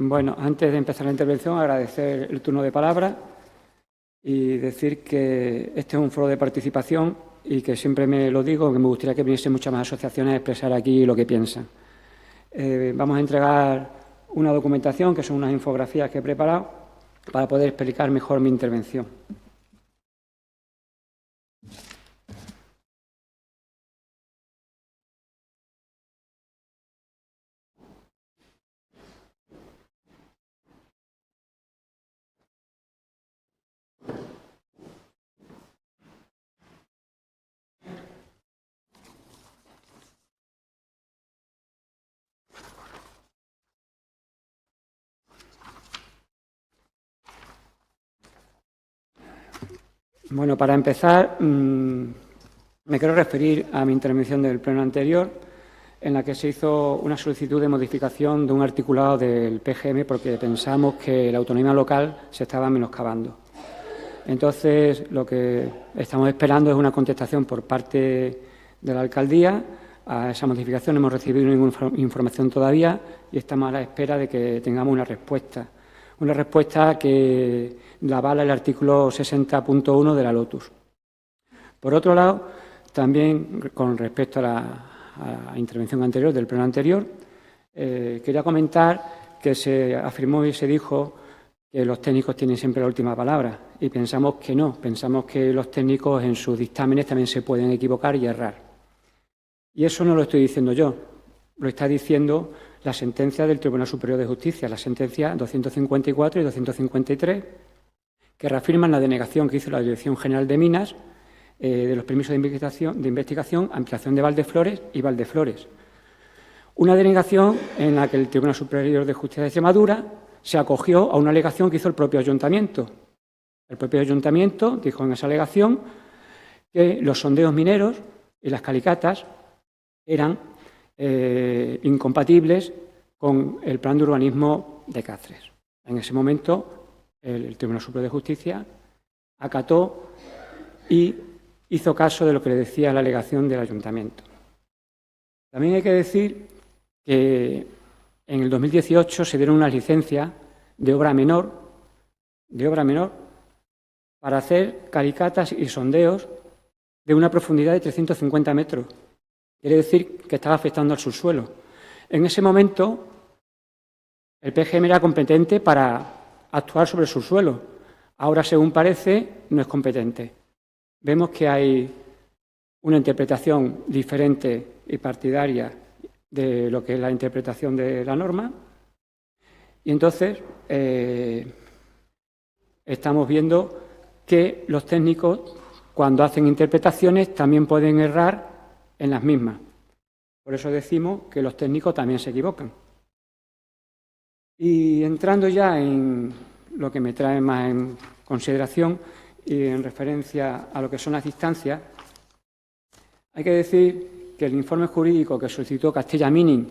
Bueno, antes de empezar la intervención, agradecer el turno de palabra y decir que este es un foro de participación y que siempre me lo digo, que me gustaría que viniesen muchas más asociaciones a expresar aquí lo que piensan. Vamos a entregar una documentación, que son unas infografías que he preparado, para poder explicar mejor mi intervención. Bueno, para empezar, me quiero referir a mi intervención del pleno anterior, en la que se hizo una solicitud de modificación de un articulado del PGM porque pensamos que la autonomía local se estaba menoscabando. Entonces, lo que estamos esperando es una contestación por parte de la alcaldía. A esa modificación no hemos recibido ninguna información todavía y estamos a la espera de que tengamos una respuesta. Una respuesta que la avala el artículo 60.1 de la LOTUS. Por otro lado, también con respecto a la intervención anterior, del pleno anterior, quería comentar que se afirmó y se dijo que los técnicos tienen siempre la última palabra y pensamos que no, pensamos que los técnicos en sus dictámenes también se pueden equivocar y errar. Y eso no lo estoy diciendo yo, lo está diciendo la sentencia del Tribunal Superior de Justicia, la sentencia 254 y 253, que reafirman la denegación que hizo la Dirección General de Minas de los permisos de investigación, ampliación de Valdeflores y Valdeflores. Una denegación en la que el Tribunal Superior de Justicia de Extremadura se acogió a una alegación que hizo el propio ayuntamiento. El propio ayuntamiento dijo en esa alegación que los sondeos mineros y las calicatas eran incompatibles con el plan de urbanismo de Cáceres. En ese momento, el Tribunal Superior de Justicia acató y hizo caso de lo que le decía la alegación del ayuntamiento. También hay que decir que en el 2018 se dieron unas licencias de obra menor para hacer calicatas y sondeos de una profundidad de 350 metros. Quiere decir que estaba afectando al subsuelo. En ese momento, el PGM era competente para actuar sobre el subsuelo. Ahora, según parece, no es competente. Vemos que hay una interpretación diferente y partidaria de lo que es la interpretación de la norma. Y entonces, estamos viendo que los técnicos, cuando hacen interpretaciones, también pueden errar en las mismas. Por eso decimos que los técnicos también se equivocan. Y entrando ya en lo que me trae más en consideración y en referencia a lo que son las distancias, hay que decir que el informe jurídico que solicitó Castella Mining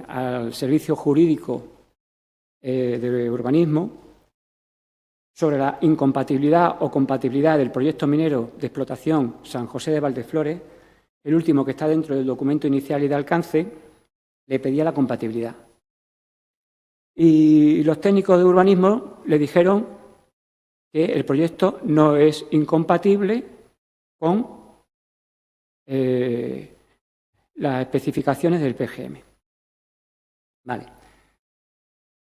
al Servicio Jurídico de Urbanismo sobre la incompatibilidad o compatibilidad del proyecto minero de explotación San José de Valdeflores, el último que está dentro del documento inicial y de alcance, le pedía la compatibilidad. Y los técnicos de urbanismo le dijeron que el proyecto no es incompatible con las especificaciones del PGM. Vale.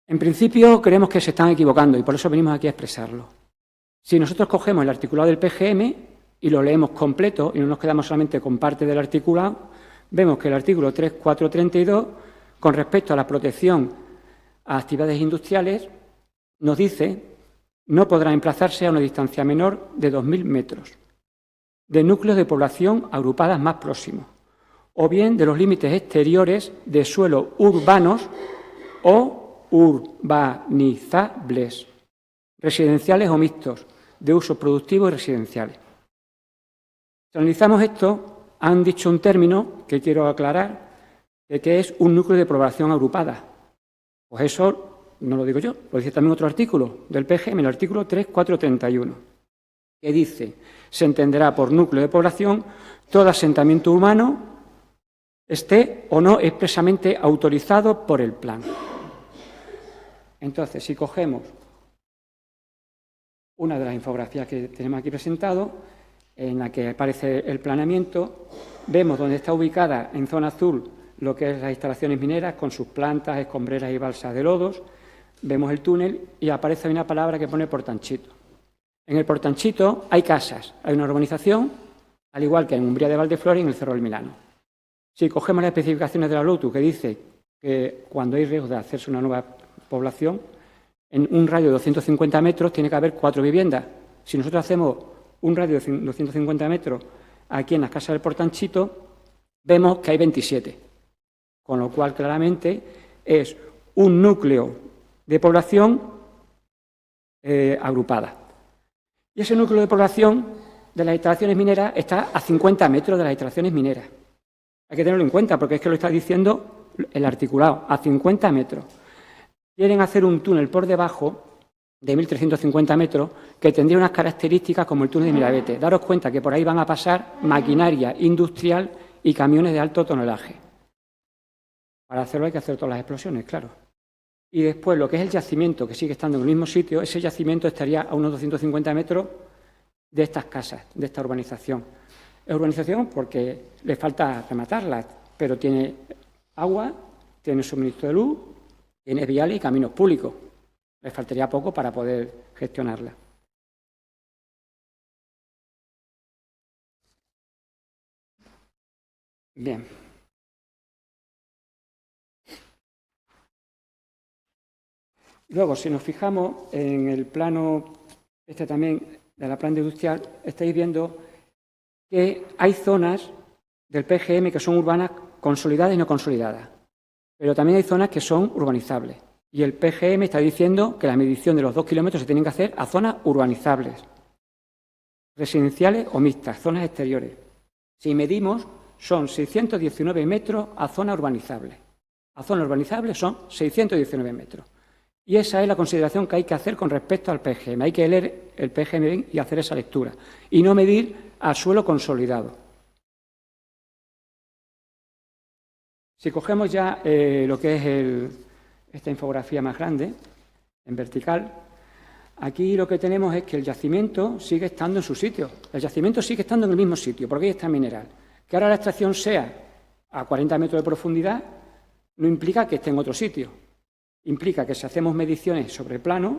En principio creemos que se están equivocando y por eso venimos aquí a expresarlo. Si nosotros cogemos el articulado del PGM y lo leemos completo y no nos quedamos solamente con parte del articulado, vemos que el artículo 3.432, con respecto a la protección a actividades industriales, nos dice no podrá emplazarse a una distancia menor de 2.000 metros de núcleos de población agrupadas más próximos o bien de los límites exteriores de suelos urbanos o urbanizables, residenciales o mixtos, de uso productivo y residenciales. Si analizamos esto, han dicho un término que quiero aclarar, que es un núcleo de población agrupada. Pues eso no lo digo yo, lo dice también otro artículo del PGM, el artículo 3.431, que dice: se entenderá por núcleo de población todo asentamiento humano esté o no expresamente autorizado por el plan. Entonces, si cogemos una de las infografías que tenemos aquí presentado, en la que aparece el planeamiento, vemos dónde está ubicada en zona azul lo que es las instalaciones mineras con sus plantas, escombreras y balsas de lodos. Vemos el túnel y aparece una palabra que pone Portanchito. En el Portanchito hay casas, hay una urbanización, al igual que en Umbría de Valdeflor y en el Cerro del Milano. Si cogemos las especificaciones de la LOTU, que dice que cuando hay riesgo de hacerse una nueva población, en un radio de 250 metros tiene que haber 4 viviendas. Si nosotros hacemos un radio de 250 metros aquí en las casas del Portanchito, vemos que hay 27. Con lo cual, claramente, es un núcleo de población agrupada. Y ese núcleo de población de las instalaciones mineras está a 50 metros de las instalaciones mineras. Hay que tenerlo en cuenta porque es que lo está diciendo el articulado, a 50 metros. Quieren hacer un túnel por debajo de 1.350 metros que tendría unas características como el túnel de Mirabete. Daros cuenta que por ahí van a pasar maquinaria industrial y camiones de alto tonelaje. Para hacerlo hay que hacer todas las explosiones, claro. Y después lo que es el yacimiento, que sigue estando en el mismo sitio, ese yacimiento estaría a unos 250 metros de estas casas, de esta urbanización. Es urbanización porque le falta rematarla, pero tiene agua, tiene suministro de luz, tiene viales y caminos públicos. Le faltaría poco para poder gestionarla. Bien. Luego, si nos fijamos en el plano, también de la planta industrial, estáis viendo que hay zonas del PGM que son urbanas consolidadas y no consolidadas, pero también hay zonas que son urbanizables. Y el PGM está diciendo que la medición de los 2 kilómetros se tienen que hacer a zonas urbanizables, residenciales o mixtas, zonas exteriores. Si medimos, son 619 metros a zona urbanizable. A zona urbanizable son 619 metros. Y esa es la consideración que hay que hacer con respecto al PGM. Hay que leer el PGM y hacer esa lectura. Y no medir al suelo consolidado. Si cogemos ya lo que es esta infografía más grande, en vertical, aquí lo que tenemos es que el yacimiento sigue estando en su sitio. El yacimiento sigue estando en el mismo sitio, porque ahí está el mineral. Que ahora la extracción sea a 40 metros de profundidad no implica que esté en otro sitio. Implica que si hacemos mediciones sobre plano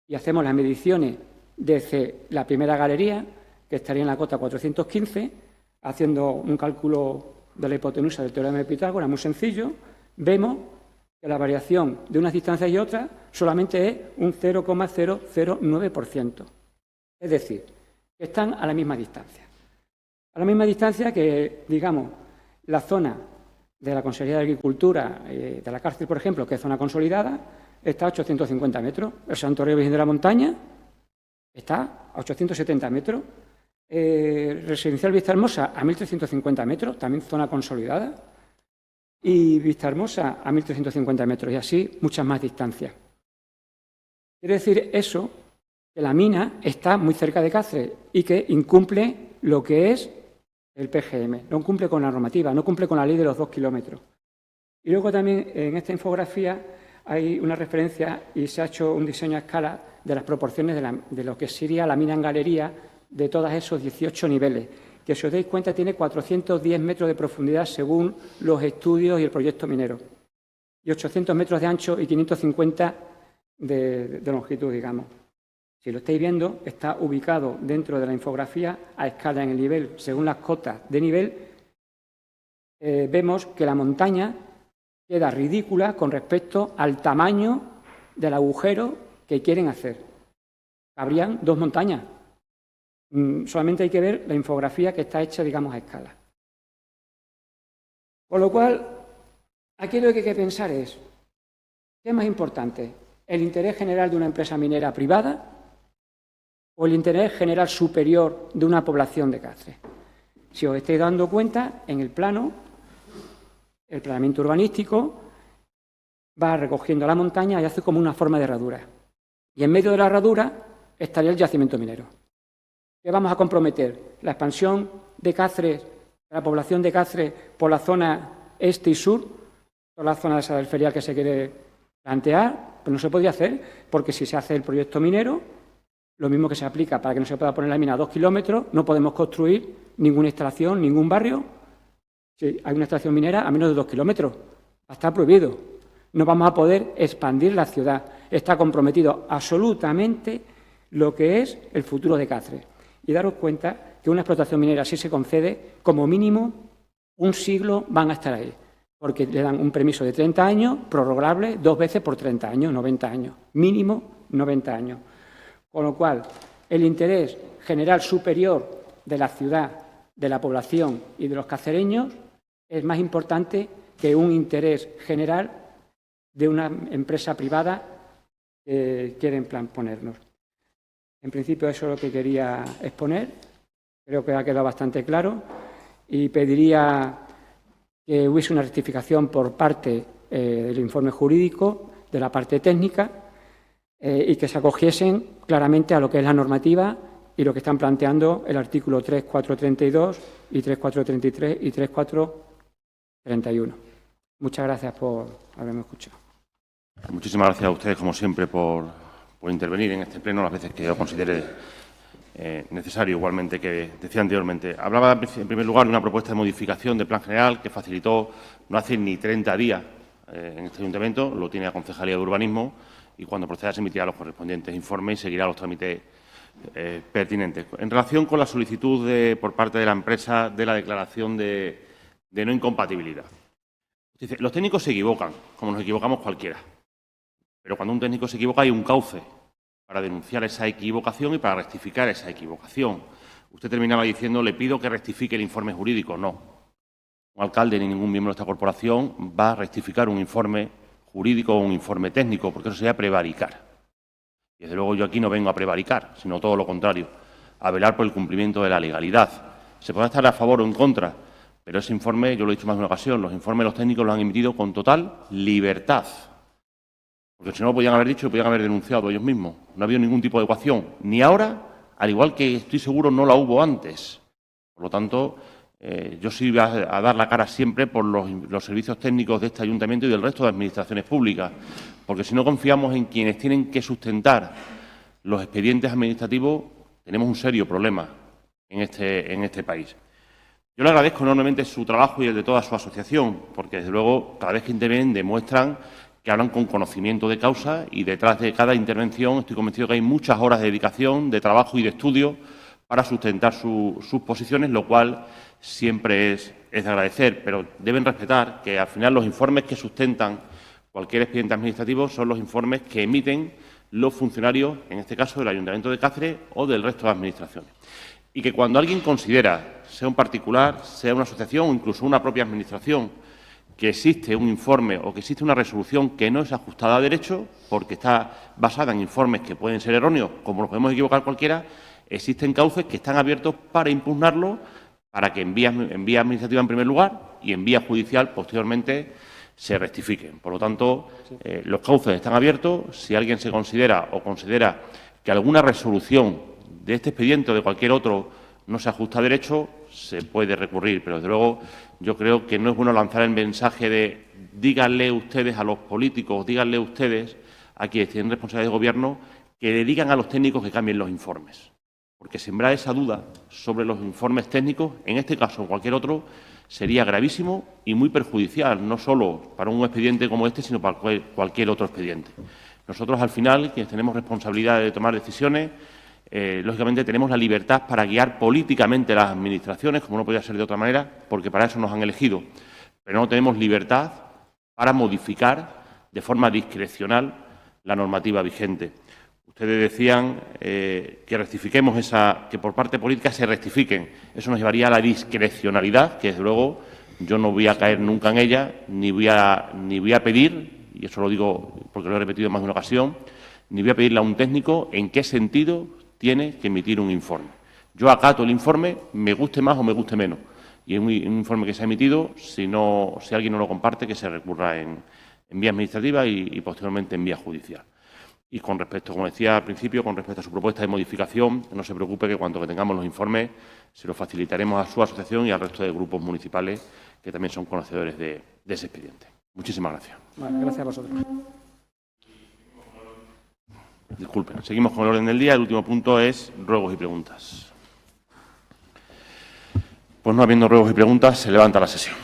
y hacemos las mediciones desde la primera galería, que estaría en la cota 415, haciendo un cálculo de la hipotenusa del teorema de Pitágoras muy sencillo, vemos que la variación de unas distancias y otras solamente es un 0,009%. Es decir, que están a la misma distancia. A la misma distancia que, digamos, la zona de la Consejería de Agricultura, de la cárcel, por ejemplo, que es zona consolidada, está a 850 metros. El Santuario Virgen de la Montaña está a 870 metros. Residencial Vistahermosa a 1.350 metros, también zona consolidada. Y Vistahermosa a 1.350 metros, y así muchas más distancias. Quiere decir eso, que la mina está muy cerca de Cáceres y que incumple lo que es el PGM, no cumple con la normativa, no cumple con la ley de los 2 kilómetros. Y luego también en esta infografía hay una referencia y se ha hecho un diseño a escala de las proporciones de lo que sería la mina en galería de todos esos 18 niveles, que si os dais cuenta tiene 410 metros de profundidad según los estudios y el proyecto minero, y 800 metros de ancho y 550 de longitud, digamos. Si lo estáis viendo, está ubicado dentro de la infografía a escala en el nivel, según las cotas de nivel. Vemos que la montaña queda ridícula con respecto al tamaño del agujero que quieren hacer. Habrían 2 montañas. Solamente hay que ver la infografía que está hecha, digamos, a escala. Con lo cual, aquí lo que hay que pensar es, ¿qué es más importante? ¿El interés general de una empresa minera privada o el interés general superior de una población de Cáceres? Si os estáis dando cuenta, en el plano, el planeamiento urbanístico va recogiendo la montaña y hace como una forma de herradura. Y en medio de la herradura estaría el yacimiento minero. ¿Qué vamos a comprometer? La expansión de Cáceres, la población de Cáceres por la zona este y sur, por la zona esa del ferial que se quiere plantear, pues no se podía hacer, porque si se hace el proyecto minero, lo mismo que se aplica para que no se pueda poner la mina a 2 kilómetros, no podemos construir ninguna instalación, ningún barrio. Si hay una instalación minera a menos de 2 kilómetros, está prohibido. No vamos a poder expandir la ciudad. Está comprometido absolutamente lo que es el futuro de Cáceres. Y daros cuenta que una explotación minera, si se concede, como mínimo un siglo van a estar ahí, porque le dan un permiso de 30 años, prorrogable 2 veces por 30 años, 90 años, mínimo 90 años. Con lo cual, el interés general superior de la ciudad, de la población y de los cacereños es más importante que un interés general de una empresa privada que quieren ponernos. En principio, eso es lo que quería exponer. Creo que ha quedado bastante claro y pediría que hubiese una rectificación por parte del informe jurídico, de la parte técnica, y que se acogiesen claramente a lo que es la normativa y lo que están planteando el artículo 3.432 y 3.433 y 3.431. Muchas gracias por haberme escuchado. Muchísimas gracias a ustedes, como siempre, por intervenir en este pleno las veces que yo considere necesario, igualmente que decía anteriormente. Hablaba, en primer lugar, de una propuesta de modificación del Plan General que facilitó no hace ni 30 días en este Ayuntamiento, lo tiene la Concejalía de Urbanismo y cuando proceda se emitirá los correspondientes informes y seguirá los trámites pertinentes. En relación con la solicitud por parte de la empresa de la declaración de no incompatibilidad. Dice, los técnicos se equivocan, como nos equivocamos cualquiera, pero cuando un técnico se equivoca hay un cauce para denunciar esa equivocación y para rectificar esa equivocación. Usted terminaba diciendo, le pido que rectifique el informe jurídico. No. Un alcalde ni ningún miembro de esta corporación va a rectificar un informe jurídico o un informe técnico, porque eso sería prevaricar. Y desde luego yo aquí no vengo a prevaricar, sino todo lo contrario, a velar por el cumplimiento de la legalidad. Se podrá estar a favor o en contra, pero ese informe, yo lo he dicho más de una ocasión, los informes de los técnicos los han emitido con total libertad. Porque si no, lo podían haber dicho y podían haber denunciado ellos mismos. No ha habido ningún tipo de ecuación, ni ahora, al igual que estoy seguro no la hubo antes. Por lo tanto, yo sí voy a dar la cara siempre por los servicios técnicos de este Ayuntamiento y del resto de administraciones públicas, porque si no confiamos en quienes tienen que sustentar los expedientes administrativos, tenemos un serio problema en este país. Yo le agradezco enormemente su trabajo y el de toda su asociación, porque desde luego cada vez que intervienen demuestran que hablan con conocimiento de causa y detrás de cada intervención estoy convencido que hay muchas horas de dedicación, de trabajo y de estudio para sustentar sus posiciones, lo cual siempre es de agradecer, pero deben respetar que al final los informes que sustentan cualquier expediente administrativo son los informes que emiten los funcionarios, en este caso del Ayuntamiento de Cáceres o del resto de administraciones. Y que cuando alguien considera, sea un particular, sea una asociación o incluso una propia administración, que existe un informe o que existe una resolución que no es ajustada a derecho, porque está basada en informes que pueden ser erróneos, como nos podemos equivocar cualquiera, existen cauces que están abiertos para impugnarlo, para que en vía administrativa en primer lugar y en vía judicial posteriormente se rectifiquen. Por lo tanto, los cauces están abiertos. Si alguien se considera o considera que alguna resolución de este expediente o de cualquier otro no se ajusta a derecho, se puede recurrir, pero desde luego yo creo que no es bueno lanzar el mensaje de díganle ustedes a los políticos, díganle ustedes a quienes tienen responsabilidad de gobierno que le digan a los técnicos que cambien los informes. Porque sembrar esa duda sobre los informes técnicos, en este caso o cualquier otro, sería gravísimo y muy perjudicial, no solo para un expediente como este, sino para cualquier otro expediente. Nosotros, al final, quienes tenemos responsabilidad de tomar decisiones, lógicamente tenemos la libertad para guiar políticamente las administraciones, como no podía ser de otra manera, porque para eso nos han elegido. Pero no tenemos libertad para modificar de forma discrecional la normativa vigente. Ustedes decían que rectifiquemos que por parte política se rectifiquen. Eso nos llevaría a la discrecionalidad, que desde luego yo no voy a caer nunca en ella, ni voy a pedir, y eso lo digo porque lo he repetido en más de una ocasión, ni voy a pedirle a un técnico en qué sentido tiene que emitir un informe. Yo acato el informe, me guste más o me guste menos. Y un informe que se ha emitido, si alguien no lo comparte, que se recurra en vía administrativa y posteriormente en vía judicial. Y con respecto, como decía al principio, con respecto a su propuesta de modificación, no se preocupe que cuanto que tengamos los informes se los facilitaremos a su asociación y al resto de grupos municipales que también son conocedores de ese expediente. Muchísimas gracias. Vale, gracias a vosotros. Disculpen. Seguimos con el orden del día. El último punto es ruegos y preguntas. Pues no habiendo ruegos y preguntas, se levanta la sesión.